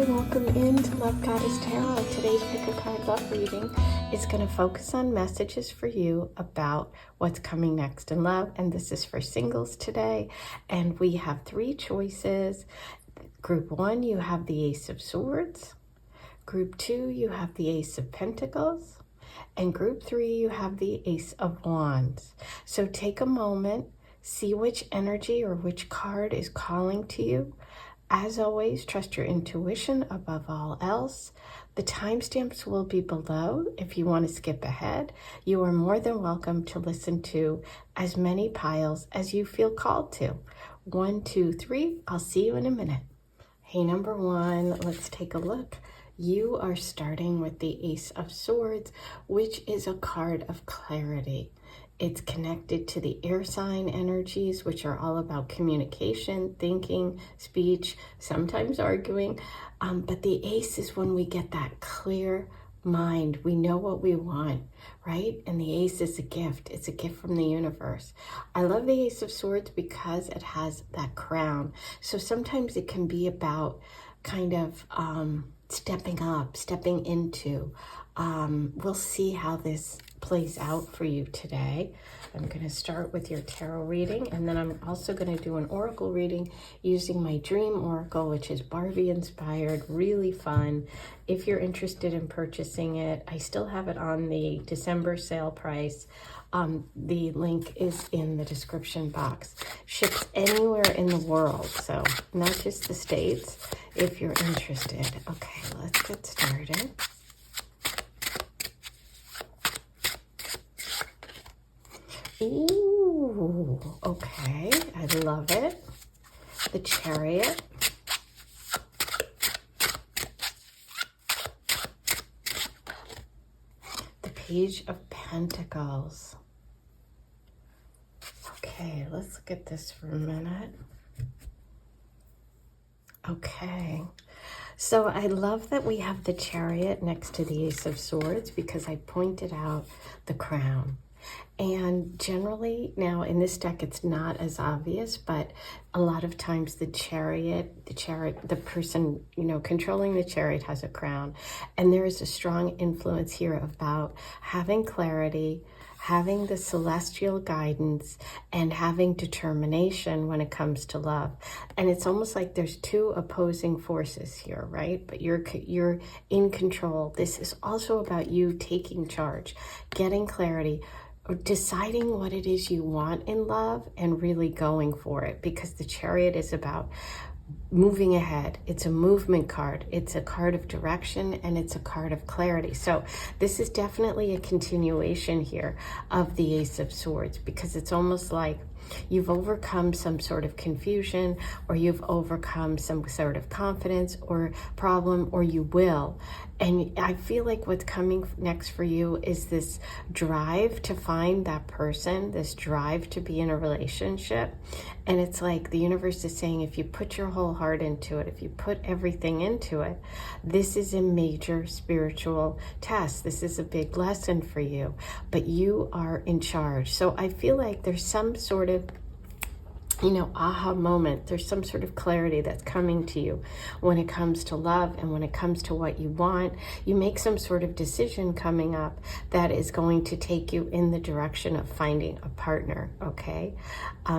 welcome into Love Goddess Tarot. Today's Pick a Card Love reading is going to focus on messages for you about what's coming next in love. And this is for singles today. And we have three choices. Group 1, you have the Ace of Swords. Group 2, you have the Ace of Pentacles. And Group 3, you have the Ace of Wands. So take a moment, see which energy or which card is calling to you. As always, trust your intuition above all else. The timestamps will be below. If you want to skip ahead, you are more than welcome to listen to as many piles as you feel called to. 1, 2, 3. I'll see you in a minute. Hey, number 1, let's take a look. You are starting with the Ace of Swords, which is a card of clarity. It's connected to the air sign energies, which are all about communication, thinking, speech, sometimes arguing. But the ace is when we get that clear mind. We know what we want, right? And the ace is a gift. It's a gift from the universe. I love the Ace of Swords because it has that crown. So sometimes it can be about kind of stepping up, stepping into. We'll see how this plays out for you today. I'm going to start with your tarot reading, and then I'm also going to do an oracle reading using my dream oracle, which is Barbie inspired, really fun. If you're interested in purchasing it, I still have it on the December sale price. The link is in the description box. Ships anywhere in the world, so not just the States, if you're interested. Okay, let's get started. Ooh, okay, I love it. The Chariot. The Page of Pentacles. Okay, let's look at this for a minute. Okay, so I love that we have the Chariot next to the Ace of Swords because I pointed out the crown. And generally, now in this deck, it's not as obvious, but a lot of times the person, controlling the chariot has a crown. And there is a strong influence here about having clarity, having the celestial guidance, and having determination when it comes to love. And it's almost like there's two opposing forces here, right? But you're in control. This is also about you taking charge, getting clarity, or deciding what it is you want in love and really going for it, because the Chariot is about moving ahead. It's a movement card. It's a card of direction, and it's a card of clarity. So this is definitely a continuation here of the Ace of Swords, because it's almost like you've overcome some sort of confusion, or you've overcome some sort of confidence or problem, or you will. And I feel like what's coming next for you is this drive to find that person, this drive to be in a relationship. And it's like the universe is saying, if you put your whole heart into it, if you put everything into it, this is a major spiritual test. This is a big lesson for you, but you are in charge. So I feel like there's some sort of aha moment. There's some sort of clarity that's coming to you when it comes to love and when it comes to what you want. You make some sort of decision coming up that is going to take you in the direction of finding a partner, okay?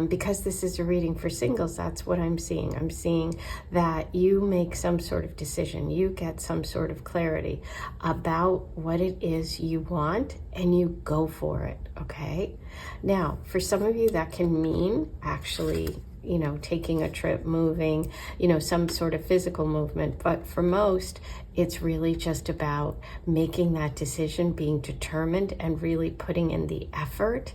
Because this is a reading for singles, that's what I'm seeing. I'm seeing that you make some sort of decision. You get some sort of clarity about what it is you want, and you go for it, okay? Now, for some of you, that can mean actually, taking a trip, moving, some sort of physical movement. But for most, it's really just about making that decision, being determined, and really putting in the effort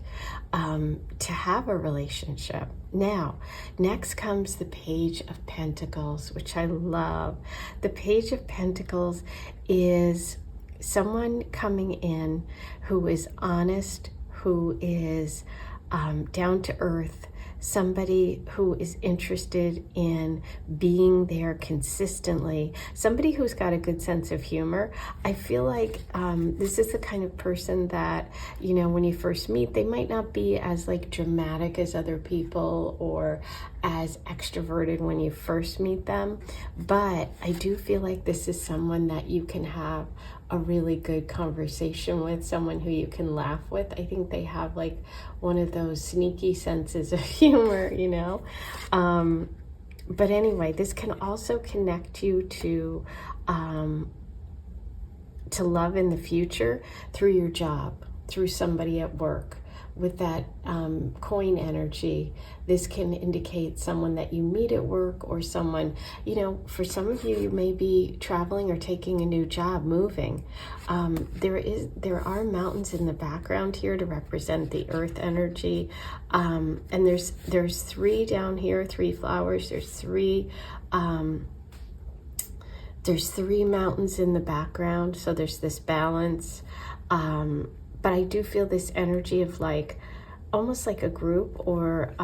to have a relationship. Now, next comes the Page of Pentacles, which I love. The Page of Pentacles is someone coming in who is honest, who is down to earth, somebody who is interested in being there consistently, somebody who's got a good sense of humor. I feel like this is the kind of person that, when you first meet, they might not be as dramatic as other people or as extroverted when you first meet them, but I do feel like this is someone that you can have a really good conversation with, someone who you can laugh with. I think they have like one of those sneaky senses of humor, you know. But anyway, this can also connect you to love in the future through your job, through somebody at work. With that coin energy, this can indicate someone that you meet at work, or someone, you know, for some of you, you may be traveling or taking a new job, moving. There are mountains in the background here to represent the earth energy. And there's 3 down here, 3 flowers. There's 3 mountains in the background. So there's this balance. But I do feel this energy of like, almost like a group, or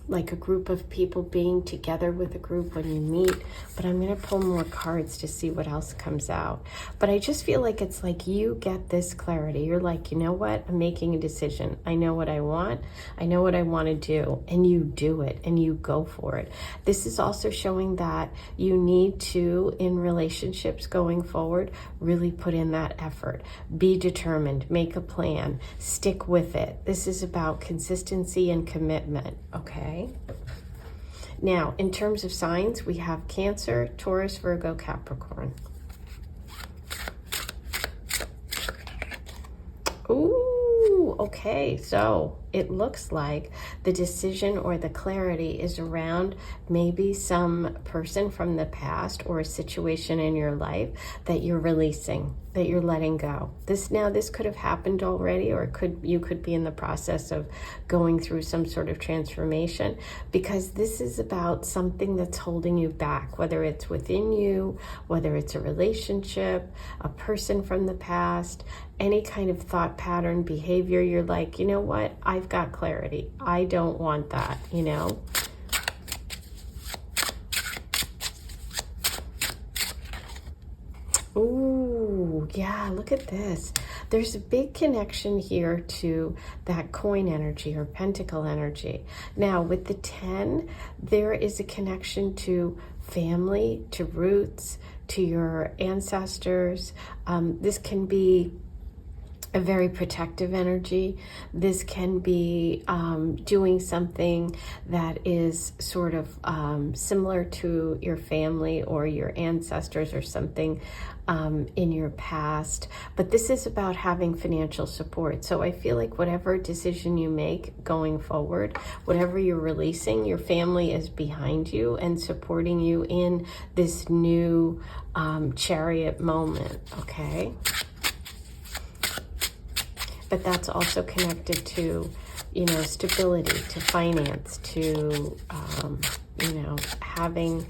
like a group of people being together with a group when you meet. But I'm going to pull more cards to see what else comes out. But I just feel like it's like you get this clarity. You're like, you know what? I'm making a decision. I know what I want. I know what I want to do. And you do it and you go for it. This is also showing that you need to, in relationships going forward, really put in that effort. Be determined. Make a plan. Stick with it. This is about consistency and commitment. Okay. Now, in terms of signs, we have Cancer, Taurus, Virgo, Capricorn. Ooh, okay. So it looks like the decision or the clarity is around maybe some person from the past or a situation in your life that you're releasing, that you're letting go. This could have happened already, or you could be in the process of going through some sort of transformation, because this is about something that's holding you back, whether it's within you, whether it's a relationship, a person from the past, any kind of thought pattern, behavior. You're like, you know what? I've got clarity. I don't want that, you know? Ooh, yeah, look at this. There's a big connection here to that coin energy or pentacle energy. Now, with the 10, there is a connection to family, to roots, to your ancestors. This can be a very protective energy. This can be doing something that is sort of similar to your family or your ancestors, or something in your past. But this is about having financial support. So I feel like whatever decision you make going forward, whatever you're releasing, your family is behind you and supporting you in this new chariot moment, okay? But that's also connected to, you know, stability, to finance, to, you know, having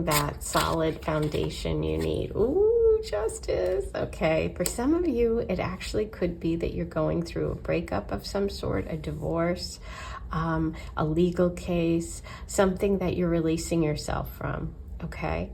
that solid foundation you need. Ooh, justice. Okay. For some of you, it actually could be that you're going through a breakup of some sort, a divorce, a legal case, something that you're releasing yourself from. Okay.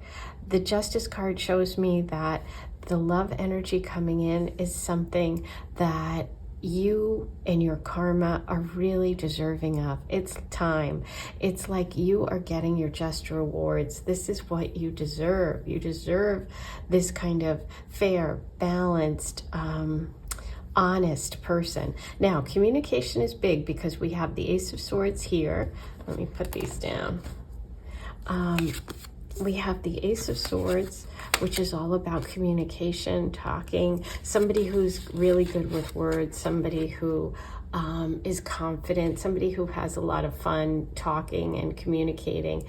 The Justice card shows me that the love energy coming in is something that you and your karma are really deserving of. It's time. It's like you are getting your just rewards. This is what you deserve. You deserve this kind of fair, balanced, honest person. Now, communication is big because we have the Ace of Swords here. Let me put these down. We have the Ace of Swords, which is all about communication, talking, somebody who's really good with words, somebody who is confident, somebody who has a lot of fun talking and communicating.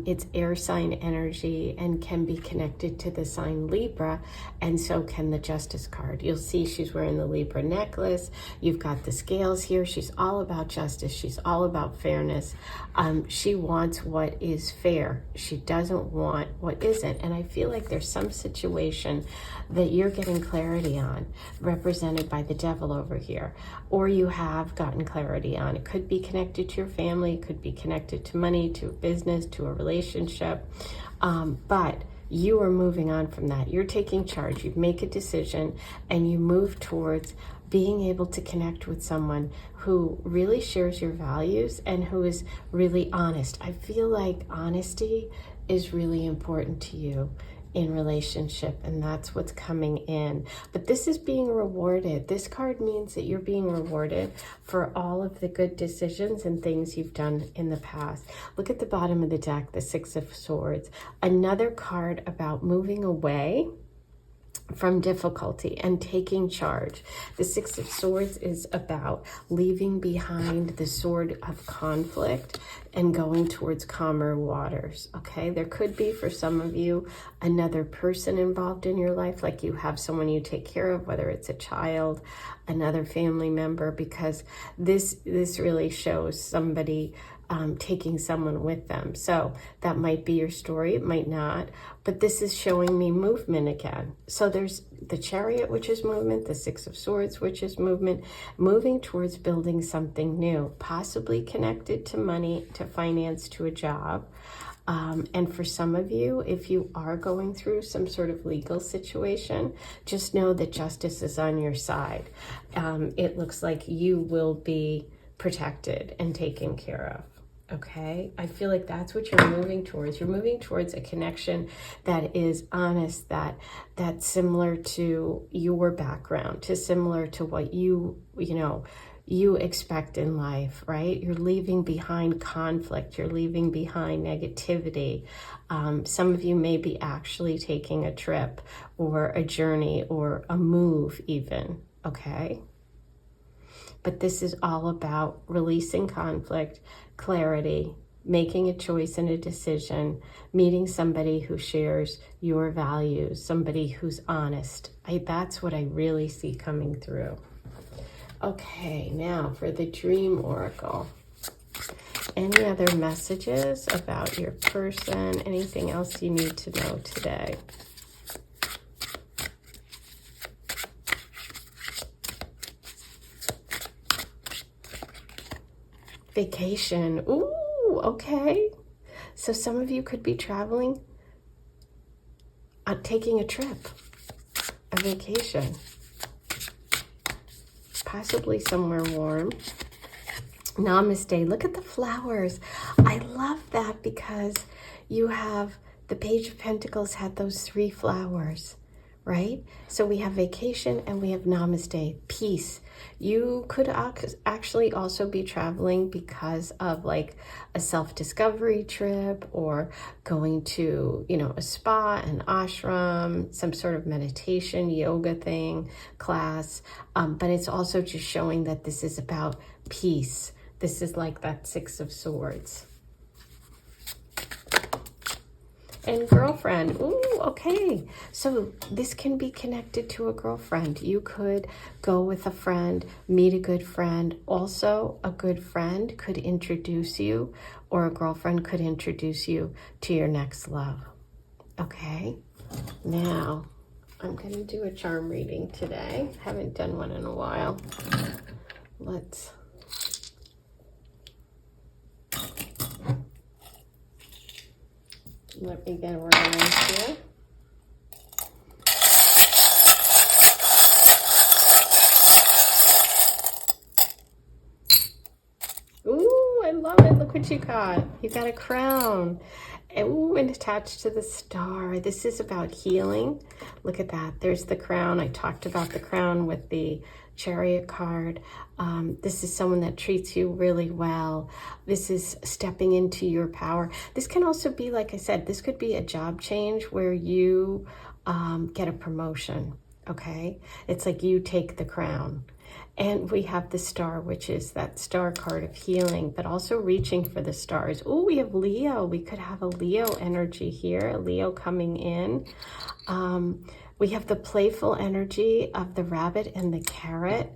It's air sign energy and can be connected to the sign Libra, and so can the Justice card. You'll see she's wearing the Libra necklace. You've got the scales here. She's all about justice. She's all about fairness. She wants what is fair. She doesn't want what isn't. And I feel like there's some situation that you're getting clarity on, represented by the Devil over here, or you have gotten clarity on. It could be connected to your family, it could be connected to money, to a business, to a relationship, but you are moving on from that. You're taking charge. You make a decision and you move towards being able to connect with someone who really shares your values and who is really honest. I feel like honesty is really important to you in relationship, and that's what's coming in. But this is being rewarded. This card means that you're being rewarded for all of the good decisions and things you've done in the past. Look at the bottom of the deck, the Six of Swords. Another card about moving away from difficulty and taking charge. The Six of Swords is about leaving behind the sword of conflict and going towards calmer waters. Okay, there could be, for some of you, another person involved in your life, like you have someone you take care of, whether it's a child, another family member, because this really shows somebody taking someone with them. So that might be your story, it might not, but this is showing me movement again. So there's the Chariot, which is movement, the Six of Swords, which is movement, moving towards building something new, possibly connected to money, to finance, to a job. And for some of you, if you are going through some sort of legal situation, just know that justice is on your side. It looks like you will be protected and taken care of. Okay, I feel like that's what you're moving towards. You're moving towards a connection that is honest, that's similar to your background, to similar to what you expect in life, right? You're leaving behind conflict. You're leaving behind negativity. Some of you may be actually taking a trip or a journey or a move even, okay? But this is all about releasing conflict, clarity, making a choice and a decision, meeting somebody who shares your values, somebody who's honest. That's what I really see coming through. Okay, now for the Dream Oracle. Any other messages about your person? Anything else you need to know today? Vacation. Ooh, okay. So some of you could be traveling, taking a trip, a vacation, possibly somewhere warm. Namaste. Look at the flowers. I love that because you have the Page of Pentacles had those 3 flowers, right? So we have vacation and we have namaste, peace. You could actually also be traveling because of like a self-discovery trip or going to, a spa, an ashram, some sort of meditation, yoga thing, class. But it's also just showing that this is about peace. This is like that Six of Swords. And girlfriend. Ooh, okay. So this can be connected to a girlfriend. You could go with a friend, meet a good friend. Also, a good friend could introduce you, or a girlfriend could introduce you to your next love. Okay. Now, I'm going to do a charm reading today. Haven't done one in a while. Let me get organized here. Ooh, I love it. Look what you got. You got a crown. Ooh, and attached to the star. This is about healing. Look at that. There's the crown. I talked about the crown with the Chariot card. This is someone that treats you really well. This is stepping into your power. This can also be, like I said, this could be a job change where you get a promotion, okay? It's like you take the crown. And we have the star, which is that star card of healing, but also reaching for the stars. Oh, we have Leo. We could have a Leo energy here, a Leo coming in. We have the playful energy of the rabbit and the carrot.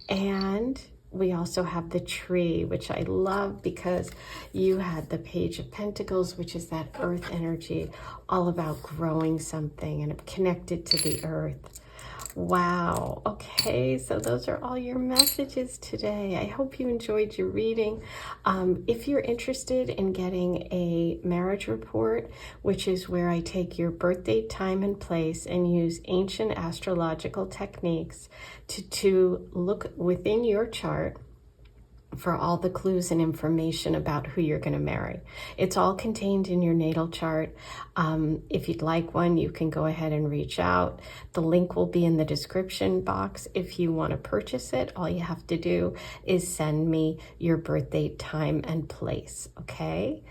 And we also have the tree, which I love because you had the Page of Pentacles, which is that earth energy, all about growing something and connected to the earth. Wow. Okay, so those are all your messages today. I hope you enjoyed your reading. If you're interested in getting a marriage report, which is where I take your birth date, time, and place and use ancient astrological techniques to look within your chart for all the clues and information about who you're going to marry. It's all contained in your natal chart. If you'd like one, you can go ahead and reach out. The link will be in the description box. If you want to purchase it, all you have to do is send me your birth date, time, and place, okay?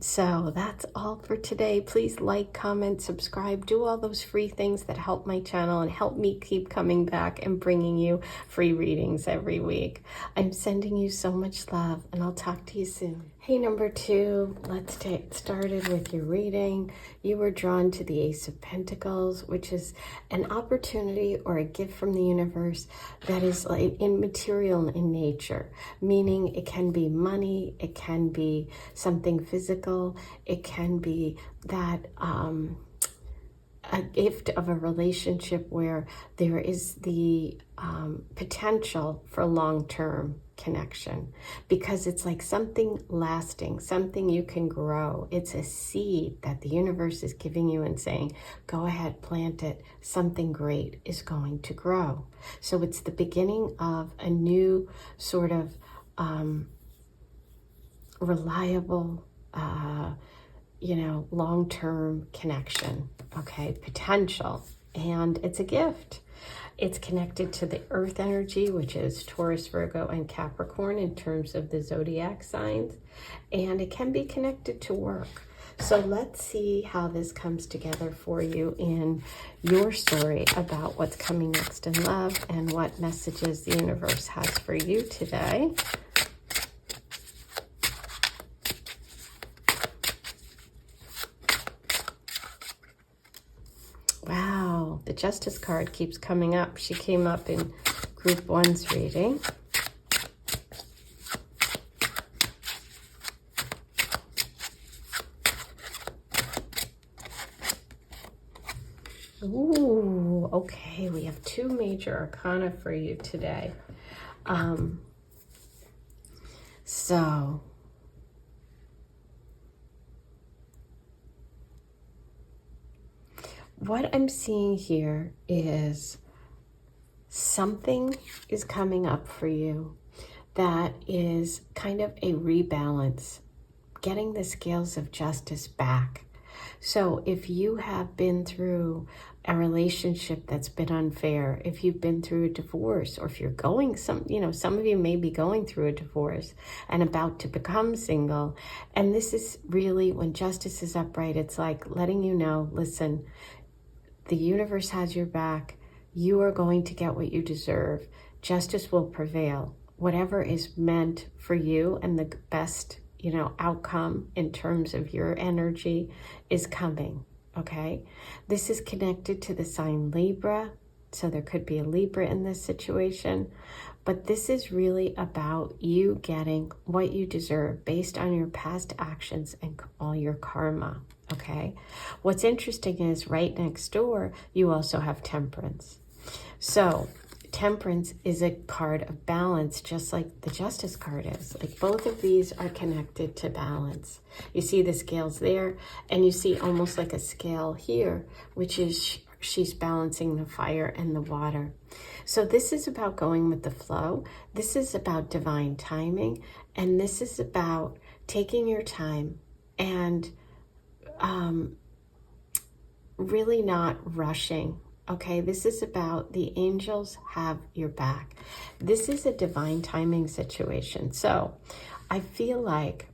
So that's all for today. Please like, comment, subscribe, do all those free things that help my channel and help me keep coming back and bringing you free readings every week. I'm sending you so much love, and I'll talk to you soon. Hey, number 2, let's get started with your reading. You were drawn to the Ace of Pentacles, which is an opportunity or a gift from the universe that is like immaterial in nature, meaning it can be money, it can be something physical, it can be that a gift of a relationship where there is the potential for long-term connection, because it's like something lasting, something you can grow. It's a seed that the universe is giving you and saying, go ahead, plant it. Something great is going to grow. So it's the beginning of a new sort of reliable, long-term connection, okay, potential, and it's a gift. It's connected to the earth energy, which is Taurus, Virgo, and Capricorn in terms of the zodiac signs, and it can be connected to work. So let's see how this comes together for you in your story about what's coming next in love and what messages the universe has for you today. Wow, the Justice card keeps coming up. She came up in Group 1's reading. Ooh, okay, we have 2 major arcana for you today. So what I'm seeing here is something is coming up for you that is kind of a rebalance, getting the scales of justice back. So if you have been through a relationship that's been unfair, if you've been through a divorce, or if you're going, some of you may be going through a divorce and about to become single, and this is really, when justice is upright, it's like letting you know, listen, the universe has your back. You are going to get what you deserve. Justice will prevail. Whatever is meant for you and the best, outcome in terms of your energy is coming, okay? This is connected to the sign Libra, so there could be a Libra in this situation, but this is really about you getting what you deserve based on your past actions and all your karma, okay? What's interesting is right next door, you also have Temperance. So Temperance is a card of balance, just like the Justice card is. Like, both of these are connected to balance. You see the scales there, and you see almost like a scale here, which is she's balancing the fire and the water. So this is about going with the flow. This is about divine timing, and this is about taking your time and really not rushing. Okay, this is about the angels have your back. This is a divine timing situation. So I feel like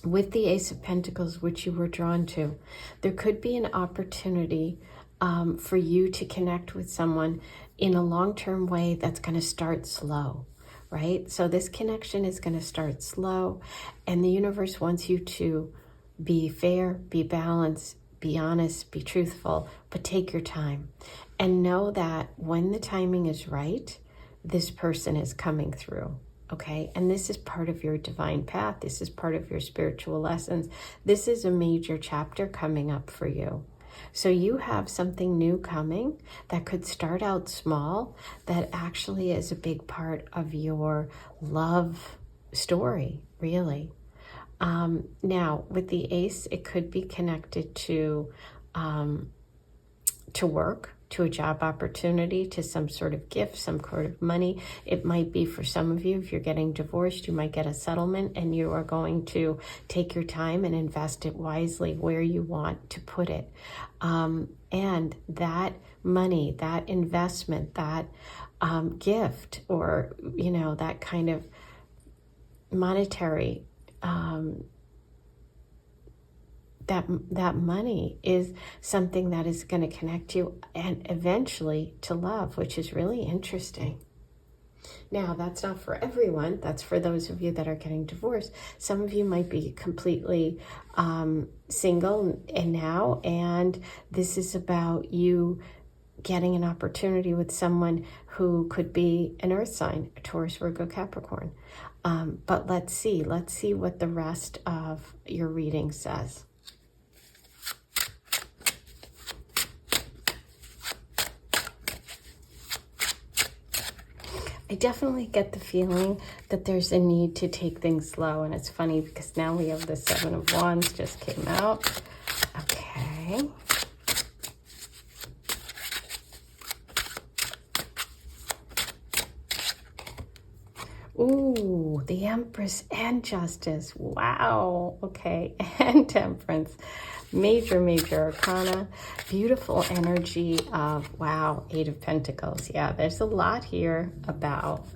with the Ace of Pentacles, which you were drawn to, there could be an opportunity for you to connect with someone in a long-term way that's going to start slow, right? So this connection is going to start slow, and the universe wants you to be fair, be balanced, be honest, be truthful, but take your time. And know that when the timing is right, this person is coming through, okay? And this is part of your divine path. This is part of your spiritual lessons. This is a major chapter coming up for you. So you have something new coming that could start out small, that actually is a big part of your love story, really. Now, with the ace, it could be connected to work, to a job opportunity, to some sort of gift, some sort of money. It might be for some of you, if you're getting divorced, you might get a settlement and you are going to take your time and invest it wisely where you want to put it. And that money, that investment, that gift, or, you know, that kind of monetary that money is something that is going to connect you and eventually to love, which is really interesting. Now, that's not for everyone. That's for those of you that are getting divorced. Some of you might be completely single and this is about you getting an opportunity with someone who could be an earth sign, a Taurus, Virgo, Capricorn. But let's see what the rest of your reading says. I definitely get the feeling that there's a need to take things slow. And it's funny because now we have the Seven of Wands just came out. Okay. Ooh, the Empress and Justice. Wow. Okay. And Temperance. Major arcana. Beautiful energy of, wow, Eight of Pentacles. Yeah, there's a lot here about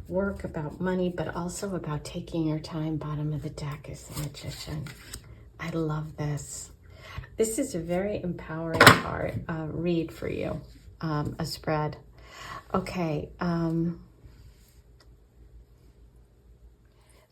work, about money, but also about taking your time. Bottom of the deck is the Magician. I love this. This is a very empowering card, read for you, a spread. Okay.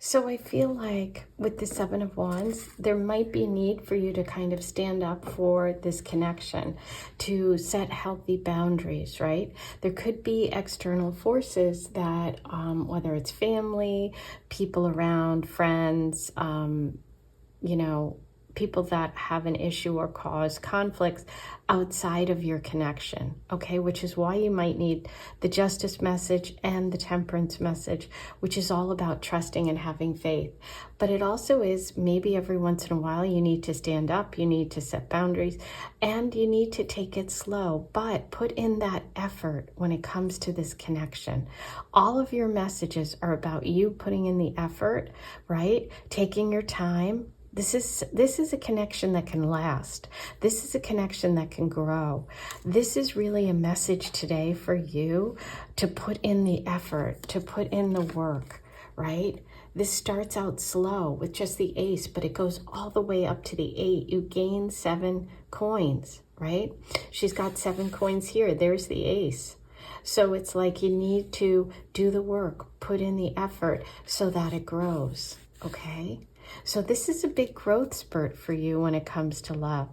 So I feel like with the Seven of Wands, there might be a need for you to kind of stand up for this connection, to set healthy boundaries, right? There could be external forces that, whether it's family, people around, friends, you know, people that have an issue or cause conflicts outside of your connection, okay? Which is why you might need the Justice message and the Temperance message, which is all about trusting and having faith. But it also is maybe every once in a while you need to stand up, you need to set boundaries, and you need to take it slow, but put in that effort when it comes to this connection. All of your messages are about you putting in the effort, right? Taking your time. This is a connection that can last. This is a connection that can grow. This is really a message today for you to put in the effort, to put in the work, right? This starts out slow with just the ace, but it goes all the way up to the 8. You gain 7 coins, right? She's got 7 coins here. There's the ace. So it's like you need to do the work, put in the effort so that it grows, okay? So this is a big growth spurt for you when it comes to love.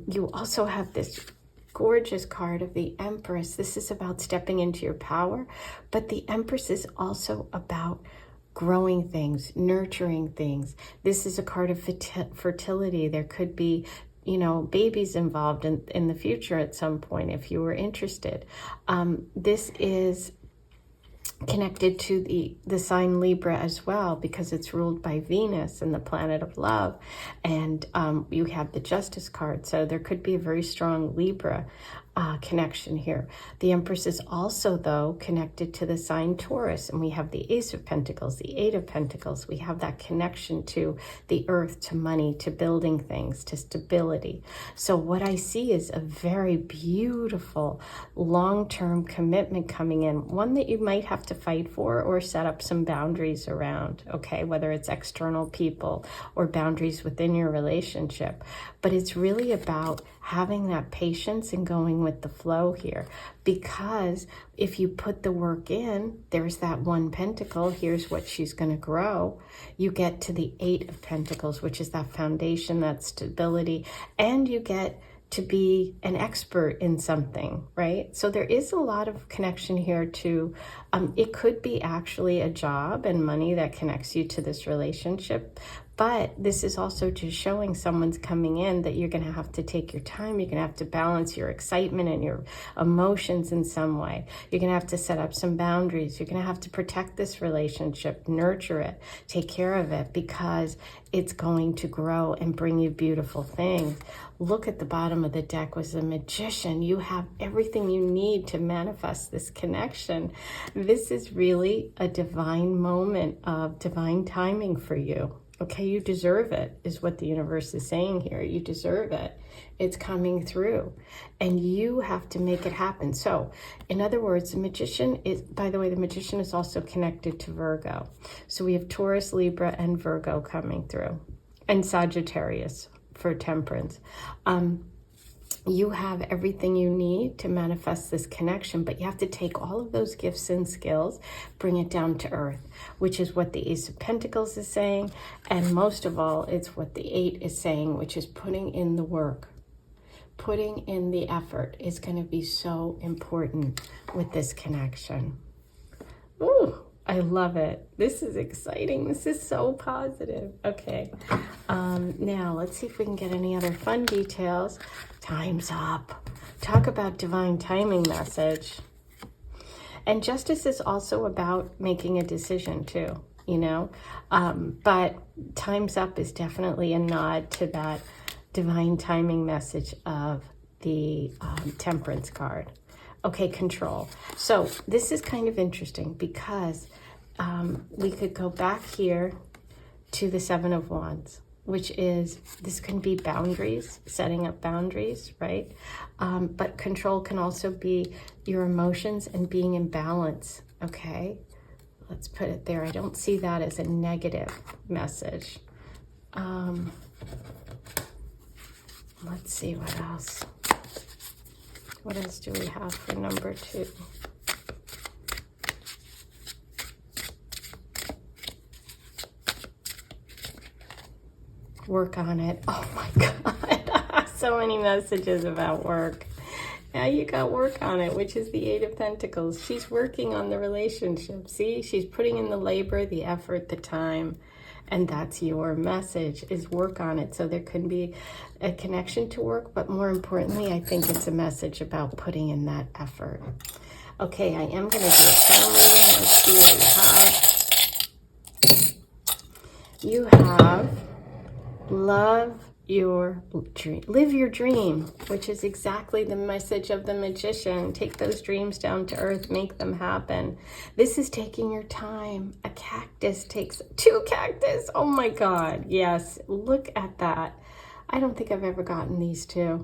You also have this gorgeous card of the Empress. This is about stepping into your power, but the Empress is also about growing things, nurturing things. This is a card of fertility. There could be, you know, babies involved in the future at some point if you were interested. This is connected to the sign Libra as well, because it's ruled by Venus and the planet of love, and you have the Justice card, so there could be a very strong Libra connection here. The Empress is also, though, connected to the sign Taurus, and we have the Ace of Pentacles, the Eight of Pentacles. We have that connection to the earth, to money, to building things, to stability. So what I see is a very beautiful long-term commitment coming in, one that you might have to fight for or set up some boundaries around, okay, whether it's external people or boundaries within your relationship. But it's really about having that patience and going with the flow here, because if you put the work in, there's that 1 pentacle, here's what she's going to grow. You get to the 8 of Pentacles, which is that foundation, that stability, and you get to be an expert in something, right? So there is a lot of connection here to, it could be actually a job and money that connects you to this relationship, But this is also just showing someone's coming in that you're going to have to take your time. You're going to have to balance your excitement and your emotions in some way. You're going to have to set up some boundaries. You're going to have to protect this relationship, nurture it, take care of it, because it's going to grow and bring you beautiful things. Look at the bottom of the deck was the Magician. You have everything you need to manifest this connection. This is really a divine moment of divine timing for you. Okay, you deserve it, is what the universe is saying here. You deserve it. It's coming through. And you have to make it happen. So, in other words, the Magician is, by the way, the Magician is also connected to Virgo. So we have Taurus, Libra, and Virgo coming through. And Sagittarius for Temperance. You have everything you need to manifest this connection, but you have to take all of those gifts and skills, bring it down to earth, which is what the Ace of Pentacles is saying. And most of all, it's what the 8 is saying, which is putting in the work. Putting in the effort is going to be so important with this connection. Ooh, I love it. This is exciting. This is so positive. Okay. Now let's see if we can get any other fun details. Time's up. Talk about divine timing message. And justice is also about making a decision too, you know. But time's up is definitely a nod to that divine timing message of the Temperance card. Okay, control. So this is kind of interesting because we could go back here to the 7 of Wands, which is, this can be boundaries, setting up boundaries, right? But control can also be your emotions and being in balance, okay? Let's put it there. I don't see that as a negative message. Let's see what else. What else do we have for number 2? Work on it. Oh my God. So many messages about work. Now you got work on it, which is the 8 of Pentacles. She's working on the relationship. See, she's putting in the labor, the effort, the time. And that's your message, is work on it. So there can be a connection to work, but more importantly, I think it's a message about putting in that effort. Okay, I am going to do a family reading. Let's see what you have. You have live your dream, which is exactly the message of the Magician. Take those dreams down to earth, make them happen. This is taking your time. A cactus takes 2 cactus. Oh my God. Yes. Look at that. I don't think I've ever gotten these 2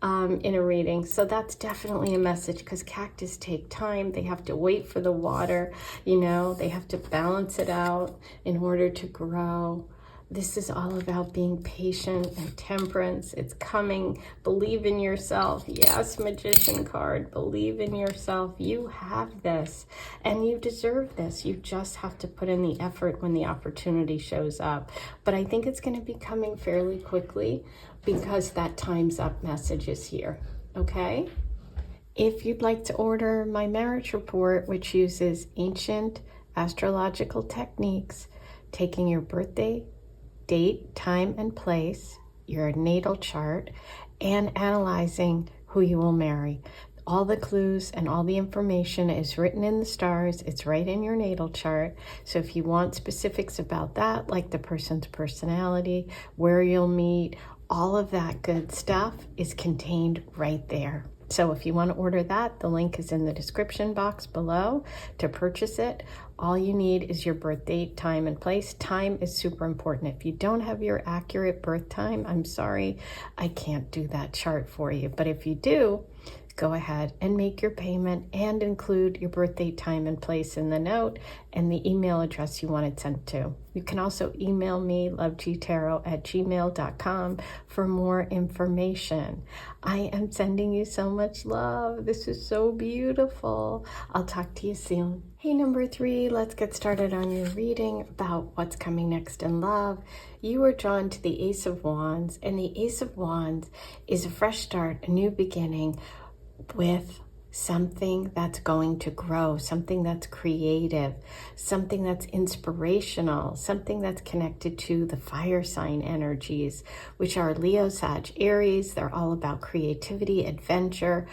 in a reading. So that's definitely a message, because cactus take time. They have to wait for the water, you know, they have to balance it out in order to grow. This is all about being patient and temperance. It's coming. Believe in yourself. Yes, Magician card. Believe in yourself. You have this and you deserve this. You just have to put in the effort when the opportunity shows up. But I think it's going to be coming fairly quickly because that time's up message is here. Okay? If you'd like to order my marriage report, which uses ancient astrological techniques, taking your birthday, date, time, and place, your natal chart, and analyzing who you will marry. All the clues and all the information is written in the stars. It's right in your natal chart. So if you want specifics about that, like the person's personality, where you'll meet, all of that good stuff is contained right there. So if you want to order that, the link is in the description box below to purchase it. All you need is your birth date, time, and place. Time is super important. If you don't have your accurate birth time, I'm sorry, I can't do that chart for you. But if you do, go ahead and make your payment and include your birth date, time, and place in the note and the email address you want it sent to. You can also email me, lovegoddesstarot@gmail.com, for more information. I am sending you so much love. This is so beautiful. I'll talk to you soon. Hey, number 3, let's get started on your reading about what's coming next in love. You are drawn to the Ace of Wands, and the Ace of Wands is a fresh start, a new beginning, with something that's going to grow, something that's creative, something that's inspirational, something that's connected to the fire sign energies, which are Leo, Sag, Aries. They're all about creativity, adventure.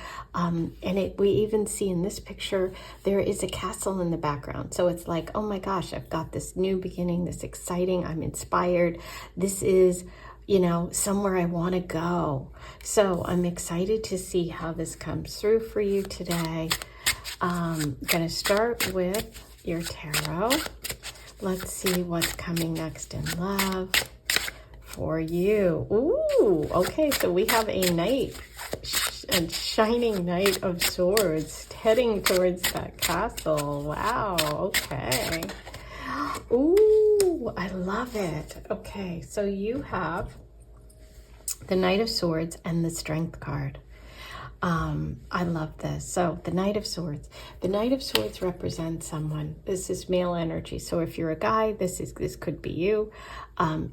We even see in this picture, there is a castle in the background. So it's like, oh my gosh, I've got this new beginning, this exciting, I'm inspired. This is, you know, somewhere I want to go. So I'm excited to see how this comes through for you today. I'm going to start with your tarot. Let's see what's coming next in love for you. Ooh, okay, so we have a knight, a shining knight of swords heading towards that castle. Wow, okay. Ooh, I love it. Okay, so you have the Knight of Swords and the Strength card. I love this. So the Knight of Swords. The Knight of Swords represents someone. This is male energy. So if you're a guy, this could be you.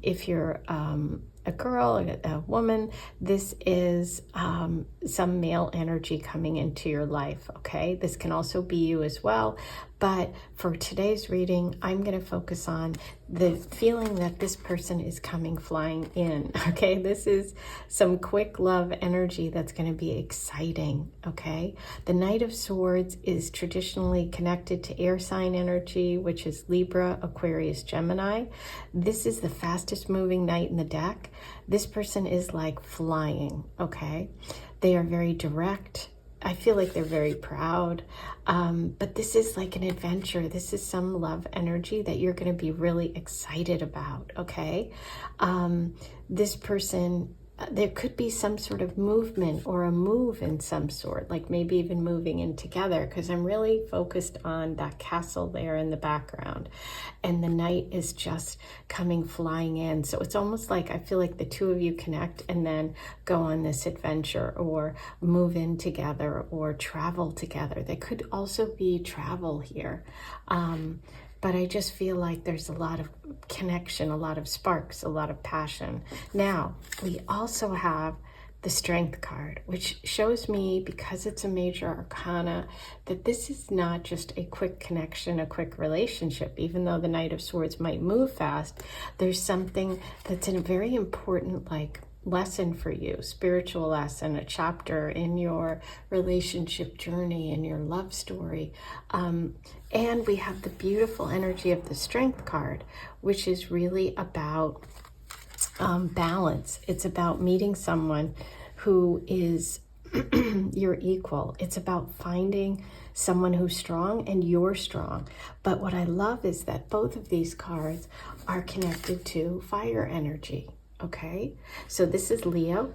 If you're a girl, a woman, this is some male energy coming into your life, okay? This can also be you as well. But for today's reading, I'm going to focus on the feeling that this person is coming flying in, okay? This is some quick love energy that's going to be exciting, okay? The Knight of Swords is traditionally connected to air sign energy, which is Libra, Aquarius, Gemini. This is the fastest moving knight in the deck. This person is like flying, okay? They are very direct. I feel like they're very proud, but this is like an adventure. This is some love energy that you're going to be really excited about, okay? This person, there could be some sort of movement or a move in some sort, like maybe even moving in together, because I'm really focused on that castle there in the background. And the knight is just coming flying in. So it's almost like I feel like the two of you connect and then go on this adventure or move in together or travel together. There could also be travel here. But I just feel like there's a lot of connection, a lot of sparks, a lot of passion. Now, we also have the Strength card, which shows me, because it's a major arcana, that this is not just a quick connection, a quick relationship. Even though the Knight of Swords might move fast, there's something that's a very important, like, lesson for you, spiritual lesson, a chapter in your relationship journey, in your love story. And we have the beautiful energy of the Strength card, which is really about balance. It's about meeting someone who is your equal. It's about finding someone who's strong and you're strong. But what I love is that both of these cards are connected to fire energy. Okay, so this is Leo,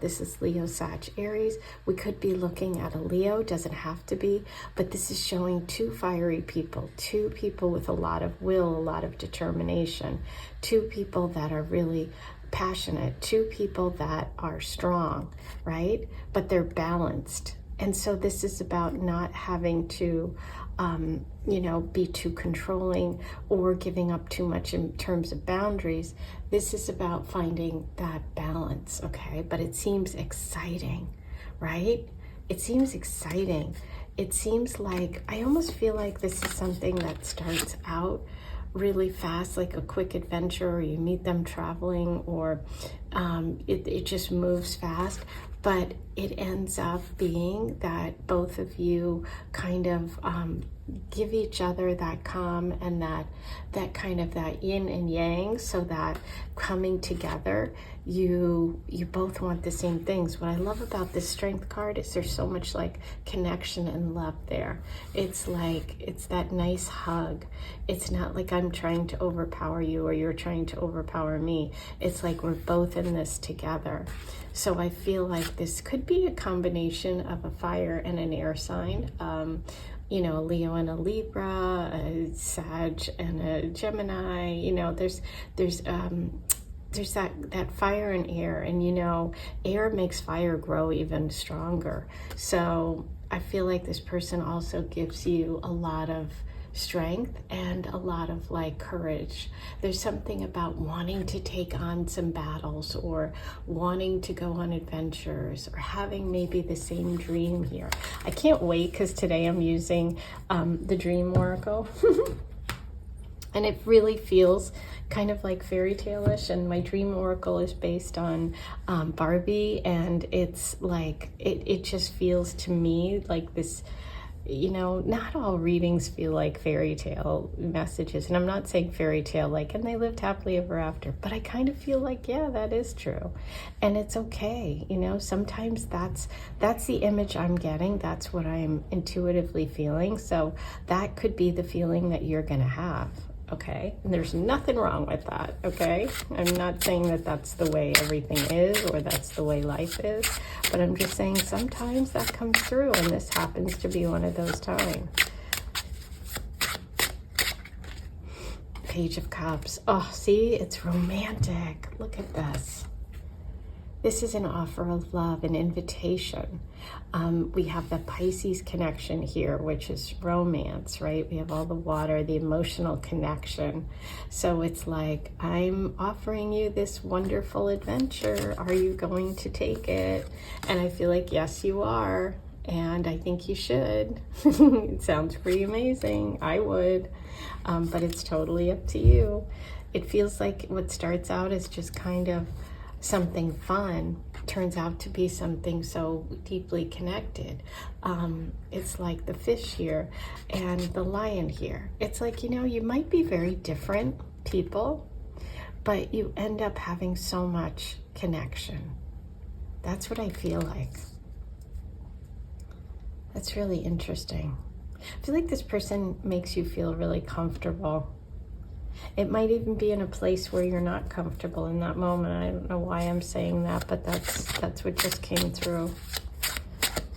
Sag, Aries. We could be looking at a Leo, doesn't have to be, but this is showing two fiery people, two people with a lot of will, a lot of determination, two people that are really passionate, two people that are strong, right? But they're balanced. And so this is about not having to, be too controlling or giving up too much in terms of boundaries. This is about finding that balance, okay? But it seems exciting, right? It seems exciting. It seems like, I almost feel like this is something that starts out really fast, like a quick adventure, or you meet them traveling, or it just moves fast. But it ends up being that both of you kind of give each other that calm and that kind of that yin and yang, so that coming together, you both want the same things. What I love about this Strength card is there's so much like connection and love there. It's like, it's that nice hug. It's not like I'm trying to overpower you or you're trying to overpower me. It's like we're both in this together. So I feel like this could be a combination of a fire and an air sign. A Leo and a Libra, a Sag and a Gemini. There's that fire and air, and air makes fire grow even stronger. So I feel like this person also gives you a lot of strength and a lot of like courage. There's something about wanting to take on some battles or wanting to go on adventures or having maybe the same dream here. I can't wait because today I'm using the Dream Oracle. And it really feels kind of like fairy tale-ish, and my Dream Oracle is based on Barbie, and it's like, it just feels to me like this, you know, not all readings feel like fairy tale messages, and I'm not saying fairy tale like, and they lived happily ever after, but I kind of feel like, yeah, that is true, and it's okay, you know, sometimes that's the image I'm getting, that's what I'm intuitively feeling, so that could be the feeling that you're gonna have. Okay, and there's nothing wrong with that, okay? I'm not saying that that's the way everything is or that's the way life is, but I'm just saying sometimes that comes through, and this happens to be one of those times. Page of Cups. Oh, see, it's romantic. Look at this. This is an offer of love, an invitation. We have the Pisces connection here, which is romance, right? We have all the water, the emotional connection. So it's like, I'm offering you this wonderful adventure. Are you going to take it? And I feel like, yes, you are. And I think you should. It sounds pretty amazing. I would. But it's totally up to you. It feels like what starts out as just kind of something fun turns out to be something so deeply connected. It's like the fish here and the lion here. It's like, you know, you might be very different people, but you end up having so much connection. That's what I feel like. That's really interesting. I feel like this person makes you feel really comfortable. It might even be in a place where you're not comfortable in that moment. I don't know why I'm saying that, but that's what just came through.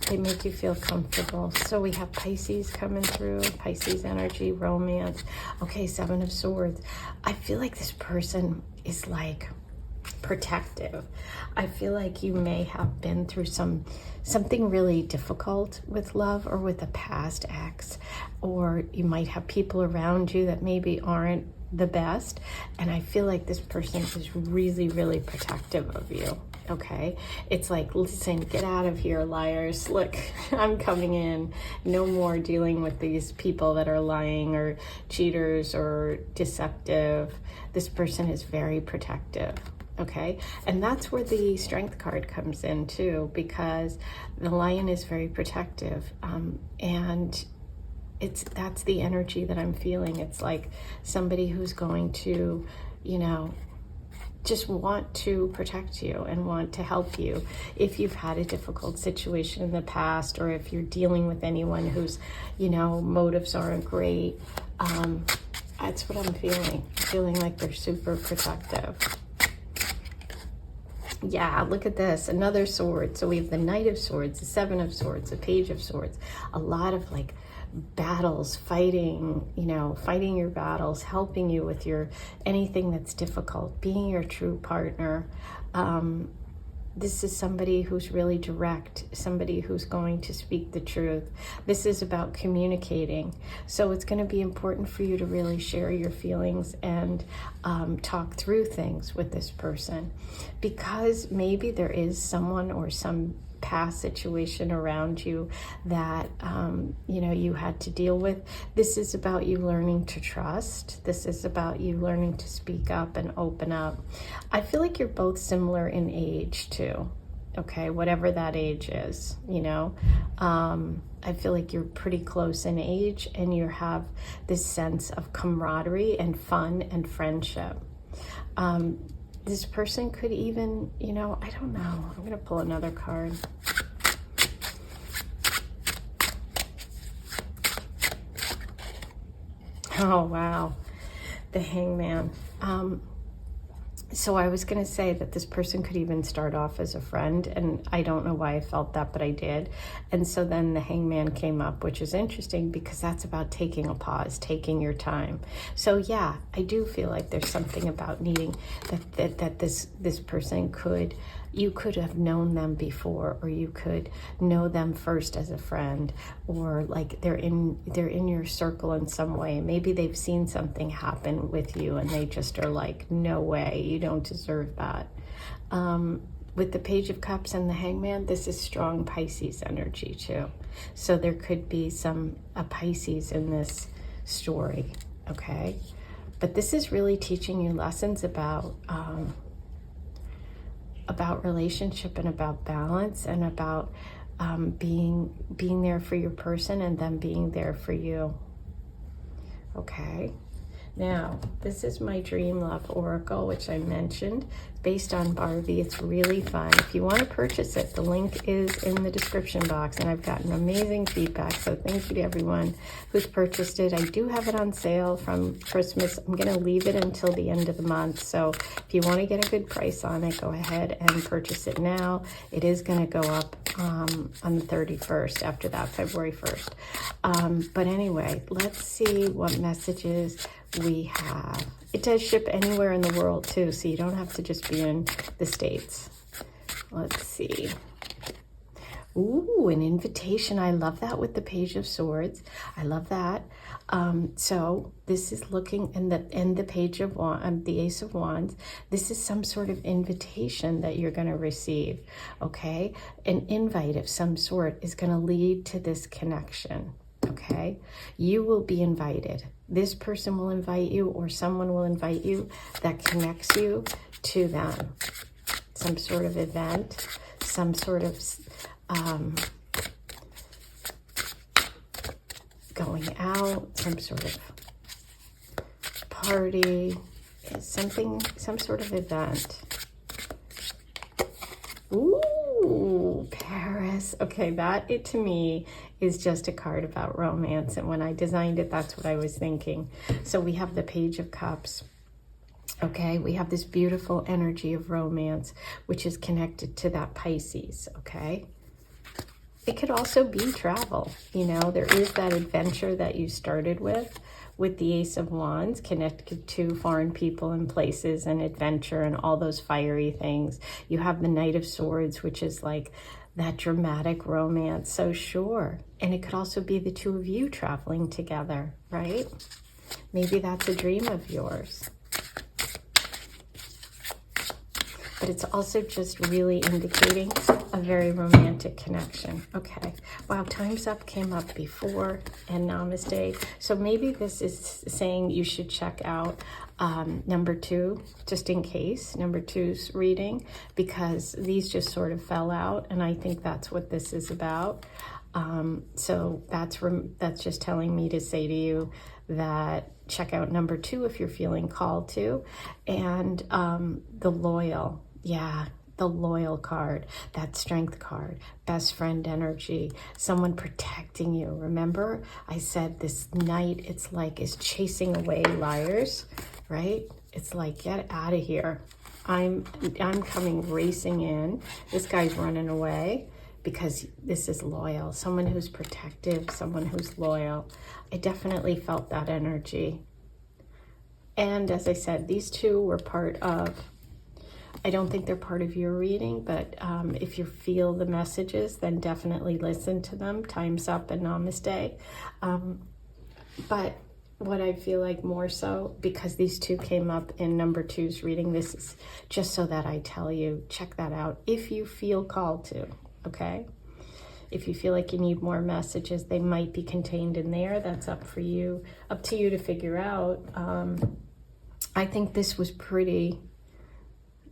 They make you feel comfortable. So we have Pisces coming through, Pisces energy, romance. Okay, Seven of Swords. I feel like this person is like protective. I feel like you may have been through something really difficult with love or with a past ex, or you might have people around you that maybe aren't the best, and I feel like this person is really, really protective of you. Okay, it's like, listen, get out of here, liars. Look, I'm coming in. No more dealing with these people that are lying or cheaters or deceptive. This person is very protective. Okay, and that's where the Strength card comes in too, because the lion is very protective, and that's the energy that I'm feeling. It's like somebody who's going to, you know, just want to protect you and want to help you if you've had a difficult situation in the past, or if you're dealing with anyone whose, you know, motives aren't great. That's what I'm feeling. Feeling like they're super protective. Yeah, look at this, another sword. So we have the Knight of Swords, the Seven of Swords, the Page of Swords, a lot of like battles, fighting, you know, fighting your battles, helping you with your anything that's difficult, being your true partner. This is somebody who's really direct, somebody who's going to speak the truth. This is about communicating. So it's going to be important for you to really share your feelings and talk through things with this person, because maybe there is someone or some past situation around you that you know, you had to deal with. This is about you learning to trust. This is about you learning to speak up and open up. I feel like you're both similar in age too. Okay, whatever that age is, you know. I feel like you're pretty close in age, and you have this sense of camaraderie and fun and friendship. This person could even, you know, I don't know. I'm going to pull another card. Oh, wow. The Hangman. So I was going to say that this person could even start off as a friend, and I don't know why I felt that, but I did. And so then the Hangman came up, which is interesting because that's about taking a pause, taking your time. So yeah, I do feel like there's something about needing that this person could you could have known them before, or you could know them first as a friend, or like they're in your circle in some way. Maybe they've seen something happen with you and they just are like, no way, you don't deserve that. With the Page of Cups and the Hangman, this is strong Pisces energy too. So there could be a Pisces in this story, okay? But this is really teaching you lessons about relationship and about balance and about being there for your person and them being there for you. Okay. Now, this is my Dream Love Oracle, which I mentioned, based on Barbie. It's really fun. If you want to purchase it, the link is in the description box, and I've gotten amazing feedback, so thank you to everyone who's purchased it. I do have it on sale from Christmas. I'm going to leave it until the end of the month, so if you want to get a good price on it, go ahead and purchase it now. It is going to go up on the 31st, after that, February 1st. But anyway, let's see what messages we have. It does ship anywhere in the world too, so you don't have to just be in the States. Let's see. Ooh, an invitation. I love that with the Page of Swords. I love that. So this is looking in the Page of Wands, the Ace of Wands. This is some sort of invitation that you're going to receive. Okay, an invite of some sort is going to lead to this connection. Okay, you will be invited. This person will invite you, or someone will invite you that connects you to them. Some sort of event, some sort of going out, some sort of party, some sort of event. Ooh, Paris. Okay, that to me is just a card about romance, and when I designed it, that's what I was thinking. So we have the Page of Cups. Okay, we have this beautiful energy of romance, which is connected to that Pisces. Okay, it could also be travel. You know, there is that adventure that you started with the Ace of Wands, connected to foreign people and places and adventure and all those fiery things. You have the Knight of Swords, which is like that dramatic romance. So sure. And it could also be the two of you traveling together, right? Maybe that's a dream of yours. But it's also just really indicating a very romantic connection. Okay. Wow, Time's Up came up before, and Namaste. So maybe this is saying you should check out number 2, just in case, number 2's reading, because these just sort of fell out, and I think that's what this is about. So that's just telling me to say to you that check out number 2 if you're feeling called to. And the Loyal. Yeah, the Loyal card, that Strength card, best friend energy, someone protecting you. Remember, I said this Knight, it's like is chasing away liars, right? It's like, get out of here. I'm coming racing in. This guy's running away because this is loyal. Someone who's protective, someone who's loyal. I definitely felt that energy. And as I said, these two were part of, I don't think they're part of your reading, but if you feel the messages, then definitely listen to them. Time's Up and Namaste. But what I feel like more so, because these two came up in number 2's reading, this is just so that I tell you, check that out if you feel called to, okay? If you feel like you need more messages, they might be contained in there. That's up to you to figure out. I think this was pretty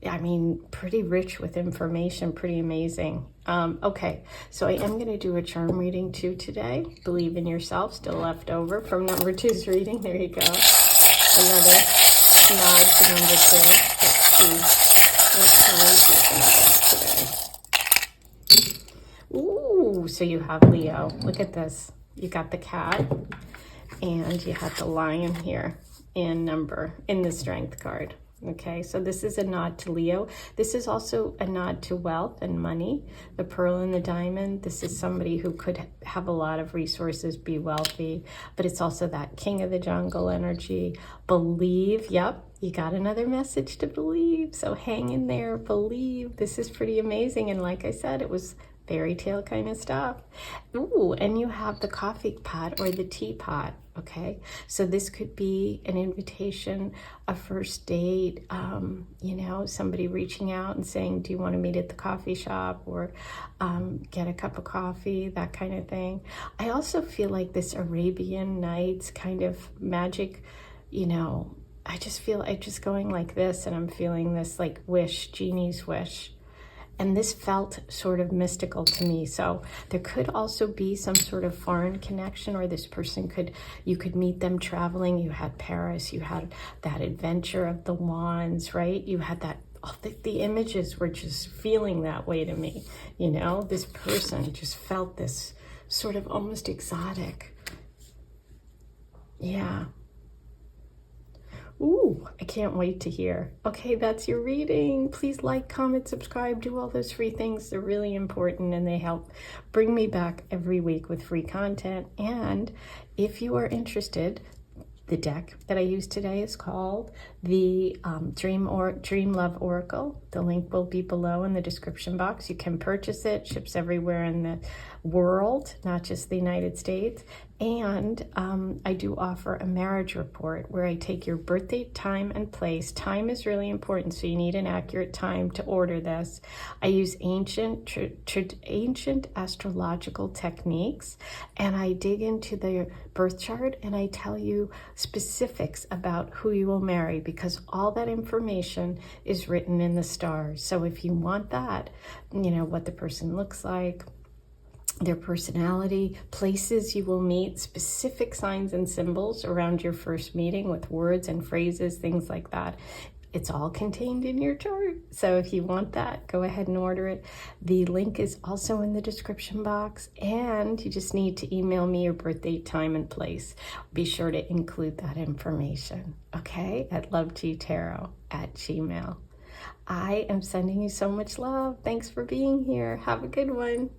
rich with information, pretty amazing. Okay, so I am going to do a charm reading too today. Believe in Yourself, still left over from number 2's reading. There you go. Another nod to number 2. Let's see what cards you're going to get today. Ooh, so you have Leo. Look at this. You got the cat, and you have the lion here in the Strength card. Okay, so this is a nod to Leo. This is also a nod to wealth and money. The pearl and the diamond. This is somebody who could have a lot of resources, be wealthy, but it's also that king of the jungle energy. Believe, yep, You got another message to believe. So hang in there, believe. This is pretty amazing. And like I said, it was fairy tale kind of stuff. Ooh, and you have the coffee pot or the teapot. Okay, so this could be an invitation, a first date, you know, somebody reaching out and saying, do you want to meet at the coffee shop, or get a cup of coffee, that kind of thing. I also feel like this Arabian Nights kind of magic, you know, I just feel it just going like this, and I'm feeling this like wish, genie's wish. And this felt sort of mystical to me. So there could also be some sort of foreign connection, or this person you could meet them traveling. You had Paris, you had that adventure of the wands, right? You had that, the images were just feeling that way to me. You know, this person just felt this sort of almost exotic. Yeah. Ooh, I can't wait to hear. Okay, that's your reading. Please like, comment, subscribe, do all those free things. They're really important, and they help bring me back every week with free content. And if you are interested, the deck that I used today is called the Dream Love Oracle. The link will be below in the description box. You can purchase it. Ships everywhere in the world, not just the United States. And I do offer a marriage report where I take your birthday, time, and place. Time is really important, so you need an accurate time to order this. I use ancient astrological techniques, and I dig into the birth chart, and I tell you specifics about who you will marry, because all that information is written in the stars. So if you want that, you know, what the person looks like, their personality, places you will meet, specific signs and symbols around your first meeting with words and phrases, things like that. It's all contained in your chart. So if you want that, go ahead and order it. The link is also in the description box, and you just need to email me your birthday, time, and place. Be sure to include that information, okay? At lovegoddesstarot@gmail.com. I am sending you so much love. Thanks for being here. Have a good one.